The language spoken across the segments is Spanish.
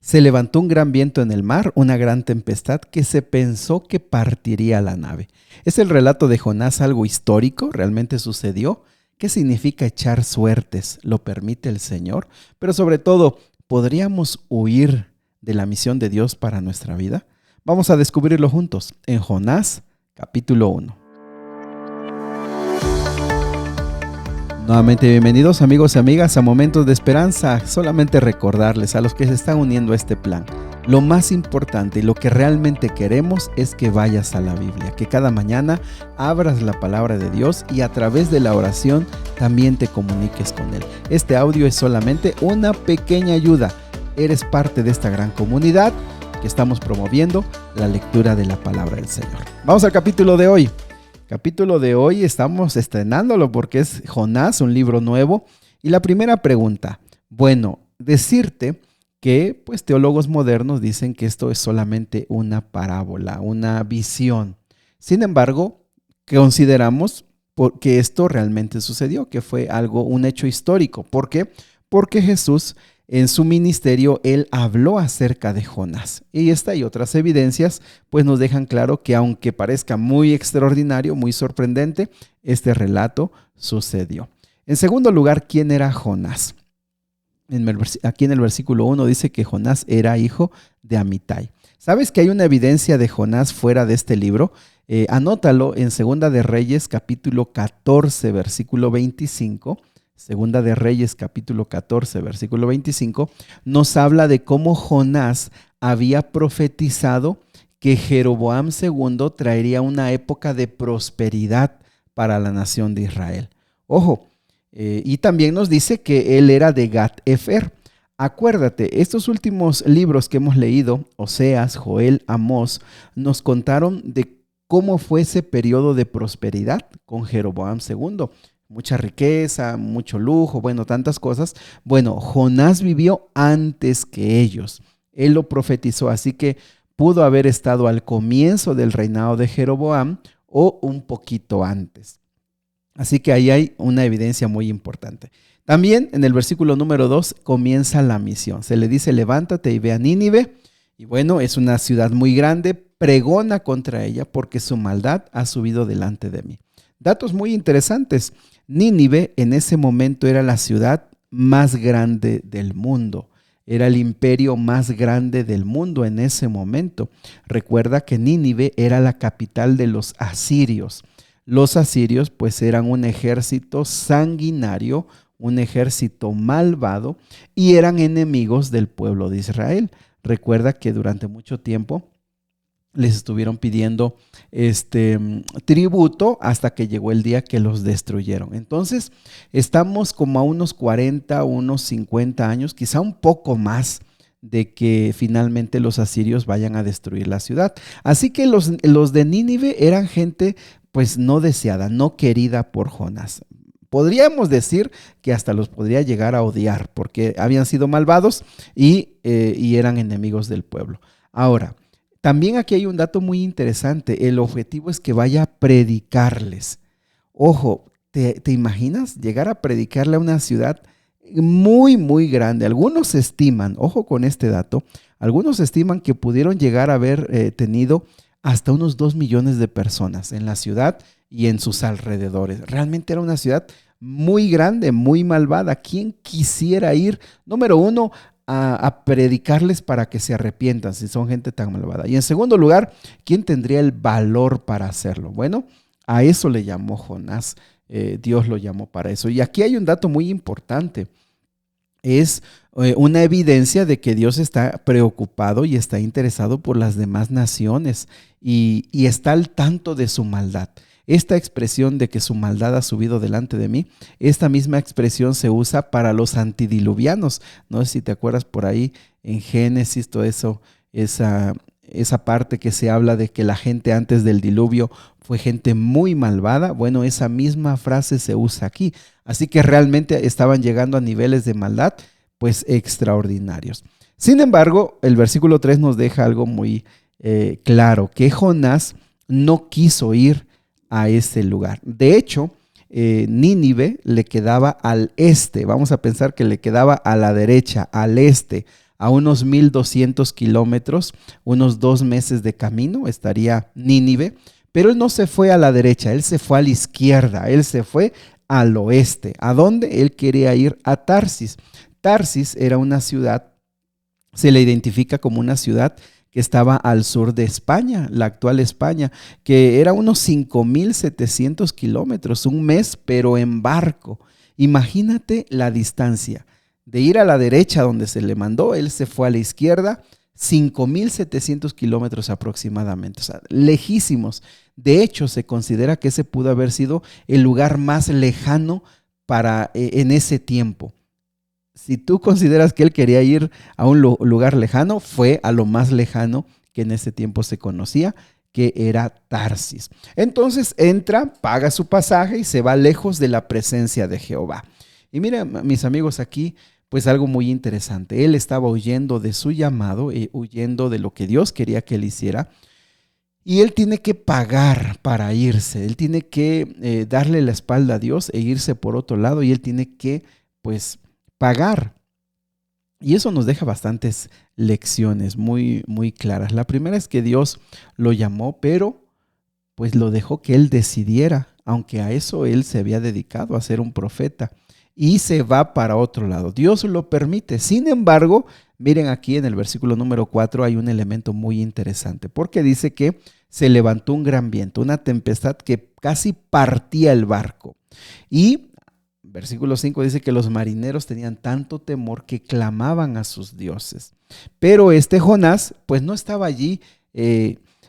Se levantó un gran viento en el mar, una gran tempestad que se pensó que partiría la nave. ¿Es el relato de Jonás algo histórico? ¿Realmente sucedió? ¿Qué significa echar suertes? ¿Lo permite el Señor? Pero sobre todo, ¿podríamos huir de la misión de Dios para nuestra vida? Vamos a descubrirlo juntos en Jonás, capítulo 1. Nuevamente bienvenidos amigos y amigas a Momentos de Esperanza. Solamente recordarles a los que se están uniendo a este plan, lo más importante y lo que realmente queremos es que vayas a la Biblia, que cada mañana abras la palabra de Dios y a través de la oración también te comuniques con Él. Este audio es solamente una pequeña ayuda. Eres parte de esta gran comunidad que estamos promoviendo la lectura de la palabra del Señor. Vamos al capítulo de hoy. Capítulo de hoy estamos estrenándolo porque es Jonás, un libro nuevo. Y la primera pregunta, bueno, decirte que pues teólogos modernos dicen que esto es solamente una parábola, una visión. Sin embargo, consideramos que esto realmente sucedió, que fue un hecho histórico. ¿Por qué? Porque Jesús en su ministerio, él habló acerca de Jonás. Y esta y otras evidencias pues nos dejan claro que aunque parezca muy extraordinario, muy sorprendente, este relato sucedió. En segundo lugar, ¿quién era Jonás? Aquí en el versículo 1 dice que Jonás era hijo de Amitai. ¿Sabes que hay una evidencia de Jonás fuera de este libro? Anótalo en Segunda de Reyes, capítulo 14, versículo 25. Segunda de Reyes, capítulo 14, versículo 25, nos habla de cómo Jonás había profetizado que Jeroboam II traería una época de prosperidad para la nación de Israel. Ojo, y también nos dice que él era de Gat-Efer. Acuérdate, estos últimos libros que hemos leído, Oseas, Joel, Amós, nos contaron de cómo fue ese periodo de prosperidad con Jeroboam II. Mucha riqueza, mucho lujo, bueno, tantas cosas. Bueno, Jonás vivió antes que ellos. Él lo profetizó, así que pudo haber estado al comienzo del reinado de Jeroboam o un poquito antes. Así que ahí hay una evidencia muy importante. También en el versículo número 2 comienza la misión. Se le dice, levántate y ve a Nínive. Y bueno, es una ciudad muy grande, pregona contra ella porque su maldad ha subido delante de mí. Datos muy interesantes. Nínive en ese momento era la ciudad más grande del mundo. Era el imperio más grande del mundo en ese momento. Recuerda que Nínive era la capital de los asirios. Los asirios pues eran un ejército sanguinario, un ejército malvado y eran enemigos del pueblo de Israel. Recuerda que durante mucho tiempo les estuvieron pidiendo tributo hasta que llegó el día que los destruyeron. Entonces, estamos como a unos 40, unos 50 años, quizá un poco más de que finalmente los asirios vayan a destruir la ciudad. Así que los de Nínive eran gente pues no deseada, no querida por Jonás. Podríamos decir que hasta los podría llegar a odiar porque habían sido malvados y eran enemigos del pueblo. Ahora, también aquí hay un dato muy interesante. El objetivo es que vaya a predicarles. Ojo, ¿te imaginas llegar a predicarle a una ciudad muy, muy grande? Algunos estiman, ojo con este dato, algunos estiman que pudieron llegar a haber tenido hasta unos 2 millones de personas en la ciudad y en sus alrededores. Realmente era una ciudad muy grande, muy malvada. ¿Quién quisiera ir? Número uno, a predicarles para que se arrepientan si son gente tan malvada. Y en segundo lugar, ¿quién tendría el valor para hacerlo? Bueno, a eso le llamó Jonás. Dios lo llamó para eso. Y aquí hay un dato muy importante. Es una evidencia de que Dios está preocupado y está interesado por las demás naciones y está al tanto de su maldad. Esta expresión de que su maldad ha subido delante de mí, esta misma expresión se usa para los antidiluvianos. No sé si te acuerdas por ahí en Génesis, todo eso, esa parte que se habla de que la gente antes del diluvio fue gente muy malvada. Bueno, esa misma frase se usa aquí. Así que realmente estaban llegando a niveles de maldad pues extraordinarios. Sin embargo, el versículo 3 nos deja algo muy claro, que Jonás no quiso ir a ese lugar. De hecho, Nínive le quedaba al este. Vamos a pensar que le quedaba a la derecha, al este. a unos 1200 kilómetros, unos 2 meses de camino, estaría Nínive, pero él no se fue a la derecha, él se fue a la izquierda, él se fue al oeste. ¿A dónde? Él quería ir a Tarsis. Tarsis era una ciudad, se le identifica como una ciudad que estaba al sur de España, la actual España, que era unos 5700 kilómetros, un mes, pero en barco. Imagínate la distancia de ir a la derecha donde se le mandó, él se fue a la izquierda, 5700 kilómetros aproximadamente, o sea, lejísimos. De hecho, se considera que ese pudo haber sido el lugar más lejano en ese tiempo. Si tú consideras que él quería ir a un lugar lejano, fue a lo más lejano que en ese tiempo se conocía, que era Tarsis. Entonces entra, paga su pasaje y se va lejos de la presencia de Jehová. Y miren, mis amigos, aquí pues algo muy interesante. Él estaba huyendo de su llamado, huyendo de lo que Dios quería que él hiciera. Y él tiene que pagar para irse. Él tiene que darle la espalda a Dios e irse por otro lado. Y él tiene que pues pagar. Y eso nos deja bastantes lecciones muy, muy claras. La primera es que Dios lo llamó, pero pues lo dejó que él decidiera, aunque a eso él se había dedicado, a ser un profeta, y se va para otro lado. Dios lo permite. Sin embargo, miren aquí en el versículo número 4 hay un elemento muy interesante, porque dice que se levantó un gran viento, una tempestad que casi partía el barco. Y versículo 5 dice que los marineros tenían tanto temor que clamaban a sus dioses. Pero Jonás pues no estaba allí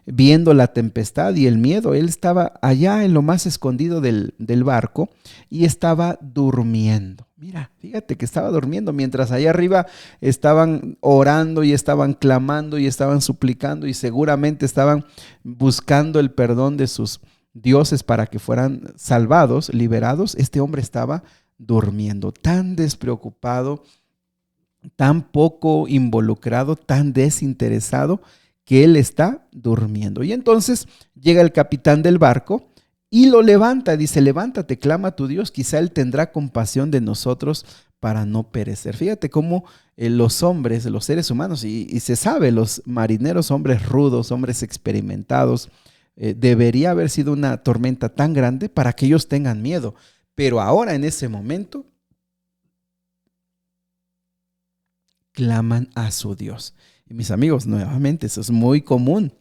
viendo la tempestad y el miedo. Él estaba allá en lo más escondido del barco y estaba durmiendo. Mira, fíjate que estaba durmiendo mientras allá arriba estaban orando y estaban clamando y estaban suplicando y seguramente estaban buscando el perdón de sus dioses para que fueran salvados, liberados. Este hombre estaba durmiendo, tan despreocupado, tan poco involucrado, tan desinteresado, que él está durmiendo. Y entonces llega el capitán del barco y lo levanta, dice: levántate, clama a tu Dios, quizá él tendrá compasión de nosotros para no perecer. Fíjate cómo los hombres, los seres humanos, y se sabe, los marineros, hombres rudos, hombres experimentados, debería haber sido una tormenta tan grande para que ellos tengan miedo. Pero ahora, en ese momento, claman a su Dios. Y mis amigos, nuevamente, eso es muy común.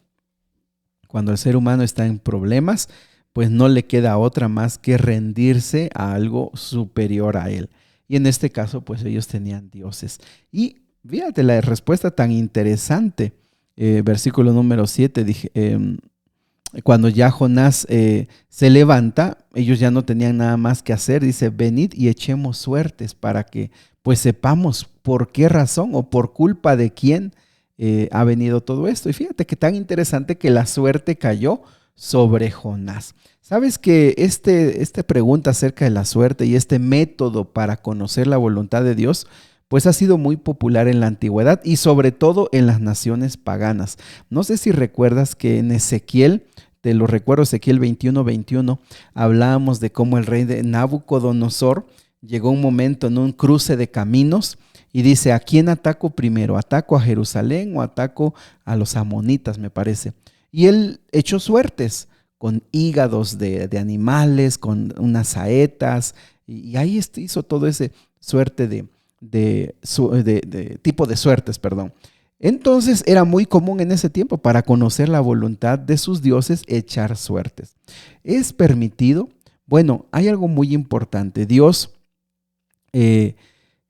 Cuando el ser humano está en problemas, pues no le queda otra más que rendirse a algo superior a él. Y en este caso, pues ellos tenían dioses. Y fíjate la respuesta tan interesante. Versículo número 7, cuando ya Jonás se levanta, ellos ya no tenían nada más que hacer. Dice: venid y echemos suertes para que pues sepamos por qué razón o por culpa de quién ha venido todo esto. Y fíjate que tan interesante que la suerte cayó sobre Jonás. ¿Sabes que esta pregunta acerca de la suerte y este método para conocer la voluntad de Dios pues ha sido muy popular en la antigüedad y sobre todo en las naciones paganas? No sé si recuerdas que en Ezequiel, te lo recuerdo, Ezequiel 21:21, hablábamos de cómo el rey de Nabucodonosor llegó un momento en un cruce de caminos y dice: ¿a quién ataco primero? ¿Ataco a Jerusalén o ataco a los amonitas, me parece? Y él echó suertes con hígados de animales, con unas saetas, y ahí hizo todo ese suerte de tipo de suertes, perdón. Entonces era muy común en ese tiempo, para conocer la voluntad de sus dioses, echar suertes. ¿Es permitido? Bueno, hay algo muy importante. Dios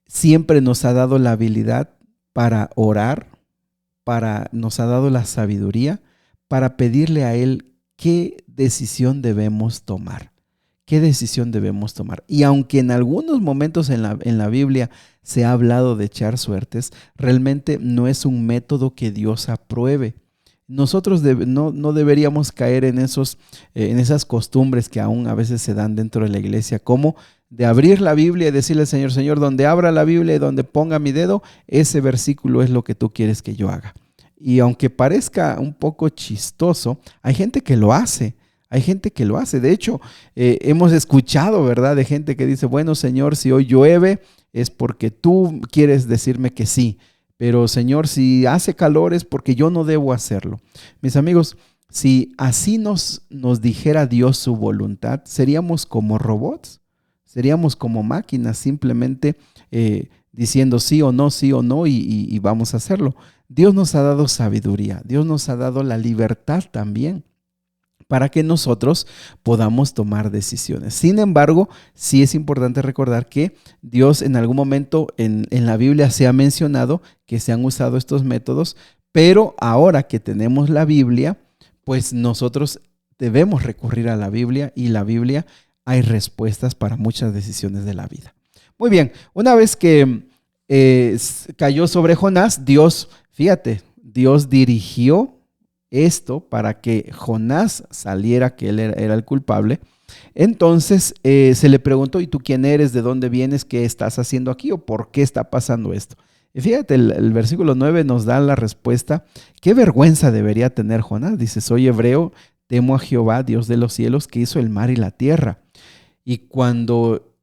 siempre nos ha dado la habilidad para orar, nos ha dado la sabiduría para pedirle a Él qué decisión debemos tomar. ¿Qué decisión debemos tomar? Y aunque en algunos momentos en la Biblia se ha hablado de echar suertes, realmente no es un método que Dios apruebe. Nosotros no deberíamos caer en esas costumbres que aún a veces se dan dentro de la iglesia, como de abrir la Biblia y decirle al Señor: Señor, donde abra la Biblia y donde ponga mi dedo, ese versículo es lo que tú quieres que yo haga. Y aunque parezca un poco chistoso, hay gente que lo hace. Hay gente que lo hace. De hecho, hemos escuchado, ¿verdad?, de gente que dice: bueno, Señor, si hoy llueve es porque tú quieres decirme que sí. pero Señor, si hace calor es porque yo no debo hacerlo. Mis amigos, si así nos dijera Dios su voluntad, seríamos como robots, seríamos como máquinas, simplemente diciendo sí o no y vamos a hacerlo. Dios nos ha dado sabiduría, Dios nos ha dado la libertad también para que nosotros podamos tomar decisiones. Sin embargo, sí es importante recordar que Dios en algún momento en la Biblia se ha mencionado que se han usado estos métodos, pero ahora que tenemos la Biblia, pues nosotros debemos recurrir a la Biblia y la Biblia hay respuestas para muchas decisiones de la vida. Muy bien, una vez que cayó sobre Jonás, Dios, fíjate, Dios dirigió esto para que Jonás saliera, que él era el culpable. Entonces se le preguntó, ¿y tú quién eres? ¿De dónde vienes? ¿Qué estás haciendo aquí? ¿O por qué está pasando esto? Y fíjate, el versículo 9 nos da la respuesta. ¿Qué vergüenza debería tener Jonás? Dice, soy hebreo, temo a Jehová, Dios de los cielos, que hizo el mar y la tierra. Y cuando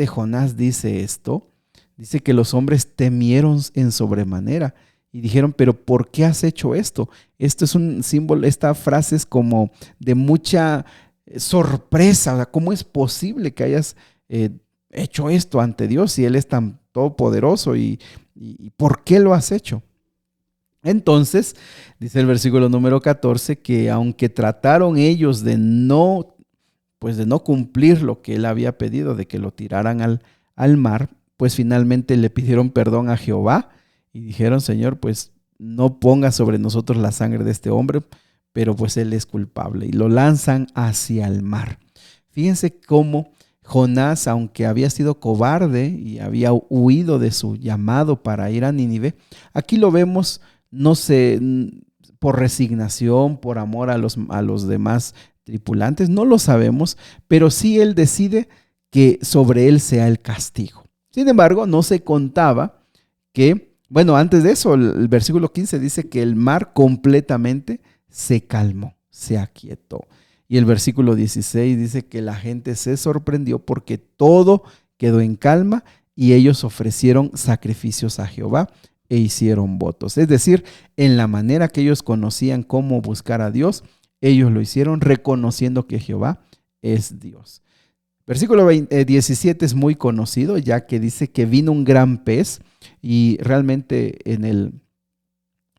Jonás dice esto, dice que los hombres temieron en sobremanera y dijeron, pero ¿por qué has hecho esto? Esto es un símbolo, esta frase es como de mucha sorpresa. O sea, ¿cómo es posible que hayas hecho esto ante Dios si Él es tan todopoderoso y por qué lo has hecho? Entonces, dice el versículo número 14, que aunque trataron ellos de no cumplir lo que él había pedido, de que lo tiraran al mar, pues finalmente le pidieron perdón a Jehová y dijeron, Señor, pues no ponga sobre nosotros la sangre de este hombre, pero pues él es culpable, y lo lanzan hacia el mar. Fíjense cómo Jonás, aunque había sido cobarde y había huido de su llamado para ir a Nínive, aquí lo vemos, no sé, por resignación, por amor a los demás tripulantes, no lo sabemos, pero sí él decide que sobre él sea el castigo. Sin embargo, no se contaba que, bueno, antes de eso, el versículo 15 dice que el mar completamente se calmó, se aquietó. Y el versículo 16 dice que la gente se sorprendió porque todo quedó en calma y ellos ofrecieron sacrificios a Jehová e hicieron votos. Es decir, en la manera que ellos conocían cómo buscar a Dios, ellos lo hicieron reconociendo que Jehová es Dios. Versículo 17 es muy conocido, ya que dice que vino un gran pez, y realmente en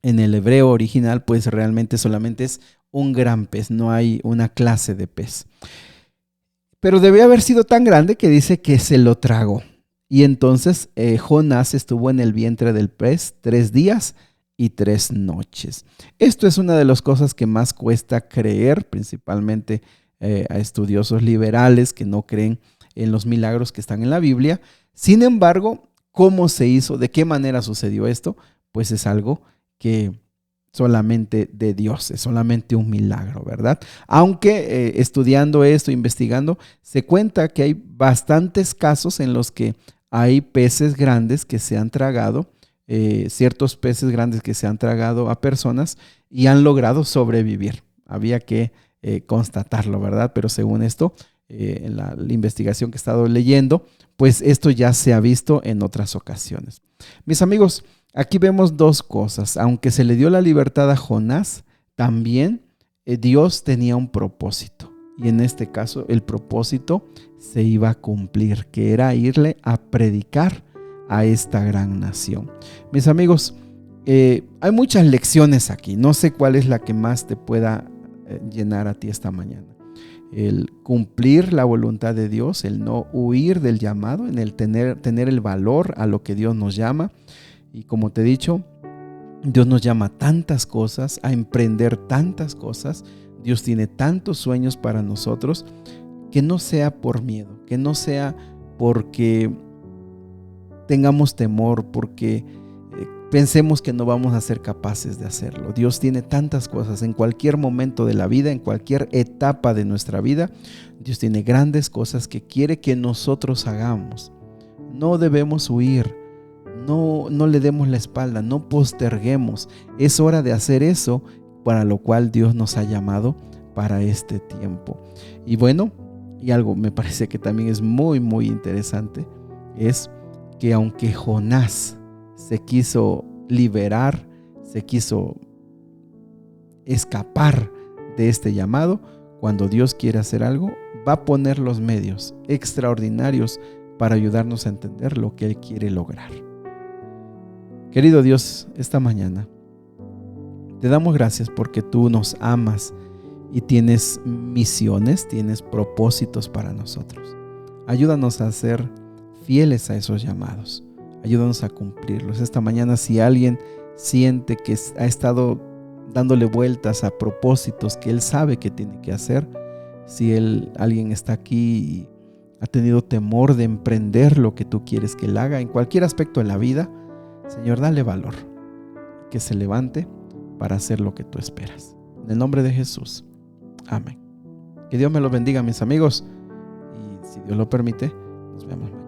el hebreo original, pues realmente solamente es un gran pez, no hay una clase de pez. Pero debe haber sido tan grande que dice que se lo tragó. Y entonces Jonás estuvo en el vientre del pez 3 días y 3 noches. Esto es una de las cosas que más cuesta creer, principalmente a estudiosos liberales que no creen en los milagros que están en la Biblia. Sin embargo, ¿cómo se hizo? ¿De qué manera sucedió esto? Pues es algo que solamente de Dios, es solamente un milagro, ¿verdad? Aunque estudiando esto, investigando, se cuenta que hay bastantes casos en los que hay peces grandes que se han tragado, ciertos peces grandes que se han tragado a personas y han logrado sobrevivir. Había que constatarlo, ¿verdad? Pero según esto, en la investigación que he estado leyendo, pues esto ya se ha visto en otras ocasiones. Mis amigos, aquí vemos dos cosas. Aunque se le dio la libertad a Jonás, también Dios tenía un propósito. Y en este caso, el propósito se iba a cumplir, que era irle a predicar a esta gran nación. Mis amigos, hay muchas lecciones aquí. No sé cuál es la que más te pueda llenar a ti esta mañana. El cumplir la voluntad de Dios, el no huir del llamado, en el tener el valor a lo que Dios nos llama. Y como te he dicho, Dios nos llama a tantas cosas, a emprender tantas cosas. Dios tiene tantos sueños para nosotros, que no sea por miedo, que no sea porque tengamos temor, porque pensemos que no vamos a ser capaces de hacerlo. Dios tiene tantas cosas en cualquier momento de la vida, en cualquier etapa de nuestra vida. Dios tiene grandes cosas que quiere que nosotros hagamos. No debemos huir. No le demos la espalda, no posterguemos. Es hora de hacer eso para lo cual Dios nos ha llamado para este tiempo. Y bueno, y algo me parece que también es muy, muy interesante, es que aunque Jonás se quiso liberar, se quiso escapar de este llamado, cuando Dios quiere hacer algo, va a poner los medios extraordinarios para ayudarnos a entender lo que Él quiere lograr. Querido Dios, esta mañana te damos gracias porque tú nos amas y tienes misiones, tienes propósitos para nosotros. Ayúdanos a ser fieles a esos llamados. Ayúdanos a cumplirlos. Esta mañana, si alguien siente que ha estado dándole vueltas a propósitos que él sabe que tiene que hacer, si alguien está aquí y ha tenido temor de emprender lo que tú quieres que él haga en cualquier aspecto de la vida, Señor, dale valor, que se levante para hacer lo que tú esperas. En el nombre de Jesús. Amén. Que Dios me los bendiga, mis amigos. Y si Dios lo permite, nos vemos.